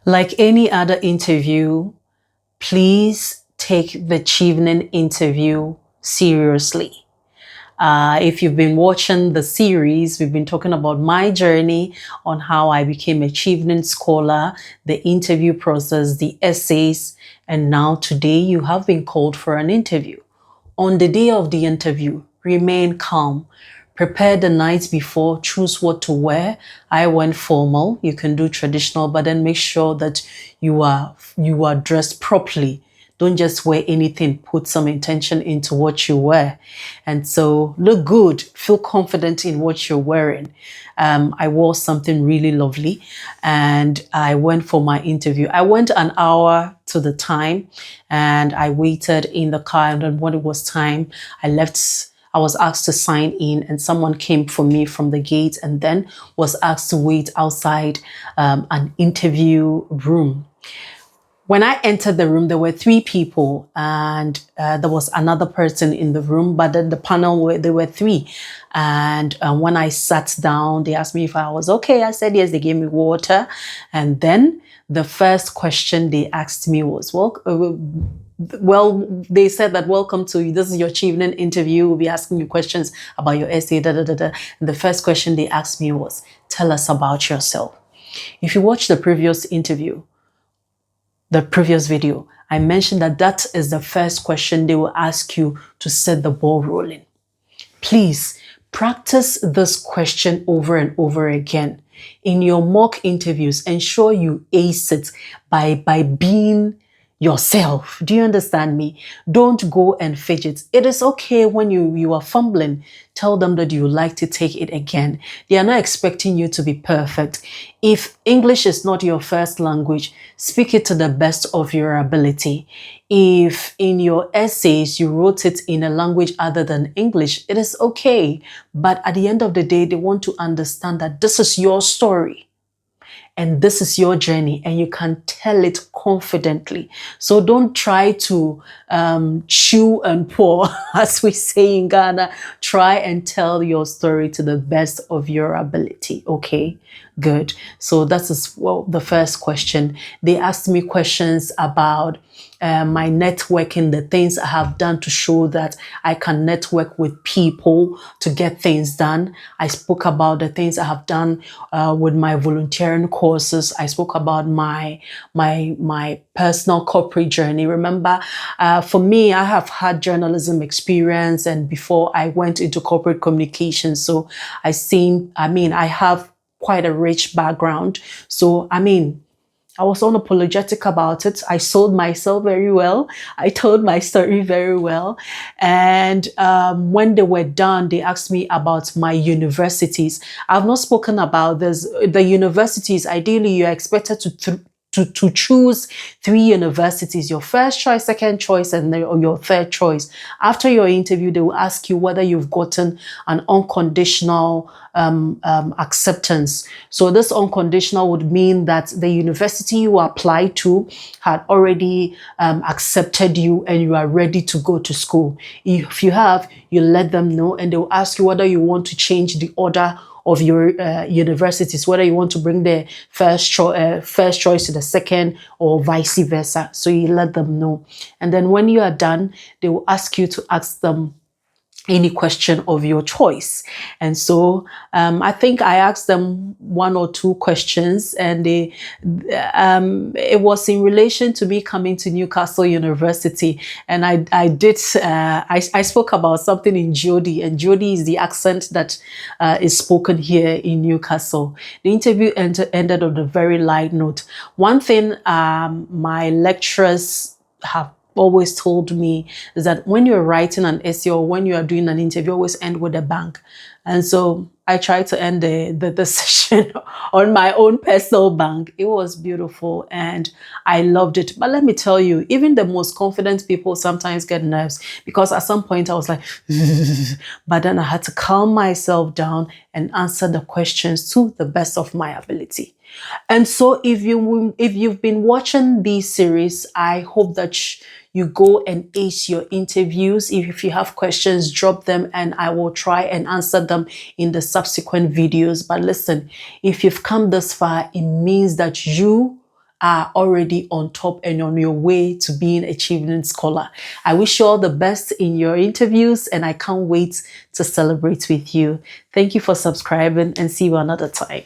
Like any other interview, please take the Chevening interview seriously. If you've been watching the series, we've been talking about my journey on how I became a Chevening scholar, the interview process, the essays, and now today you have been called for an interview. On the day of the interview, remain calm. Prepare the night before, choose what to wear. I went formal. You can do traditional, but then make sure that you are dressed properly. Don't just wear anything. Put some intention into what you wear. And so look good. Feel confident in what you're wearing. I wore something really lovely and I went for my interview. I went an hour to the time and I waited in the car. And then when it was time, I was asked to sign in and someone came for me from the gate and then was asked to wait outside an interview room. When I entered the room, there were three people and there was another person in the room, but then the panel, there were three. And when I sat down, they asked me if I was okay. I said yes, they gave me water. And then the first question they asked me was, well, they said that welcome to this is your Chevening interview. We'll be asking you questions about your essay. And the first question they asked me was, tell us about yourself. If you watch the previous video, I mentioned that is the first question they will ask you to set the ball rolling. Please practice this question over and over again. In your mock interviews, ensure you ace it by being yourself. Do you understand me? Don't go and fidget. It is okay when you are fumbling. Tell them that you would like to take it again. They are not expecting you to be perfect. If English is not your first language, speak it to the best of your ability. If in your essays you wrote it in a language other than English, it is okay. But at the end of the day, they want to understand that this is your story. And this is your journey and you can tell it confidently. So don't try to chew and pour, as we say in Ghana. Try and tell your story to the best of your ability. Okay, good. So that is the first question. They asked me questions about my networking, the things I have done to show that I can network with people to get things done. I spoke about the things I have done with my volunteering courses. I spoke about my personal corporate journey. Remember, for me, I have had journalism experience, and before I went into corporate communication, so I have quite a rich background. So I was unapologetic about it. I sold myself very well. I told my story very well. And when they were done, they asked me about my universities. I've not spoken about this. The universities, ideally, you're expected to choose 3 universities, your first choice, second choice, and your third choice. After your interview, they will ask you whether you've gotten an unconditional acceptance. So this unconditional would mean that the university you applied to had already accepted you and you are ready to go to school. If you have, you let them know and they will ask you whether you want to change the order of your universities, whether you want to bring the first choice to the second or vice versa. So you let them know. And then when you are done, they will ask you to ask them any question of your choice. And so I think I asked them 1 or 2 questions, and it was in relation to me coming to Newcastle University. And I spoke about something in Geordie, and Geordie is the accent that is spoken here in Newcastle. The interview ended on a very light note. One thing my lecturers have always told me is that when you're writing an essay or when you are doing an interview, always end with a bang. And so I tried to end the session on my own personal bang. It was beautiful and I loved it. But let me tell you, even the most confident people sometimes get nerves, because at some point I was like, but then I had to calm myself down and answer the questions to the best of my ability. And so if you've been watching this series, I hope that you go and ace your interviews. If you have questions, drop them and I will try and answer them in the subsequent videos. But listen, if you've come this far, it means that you are already on top and on your way to being a Chevening scholar. I wish you all the best in your interviews, and I can't wait to celebrate with you. Thank you for subscribing, and see you another time.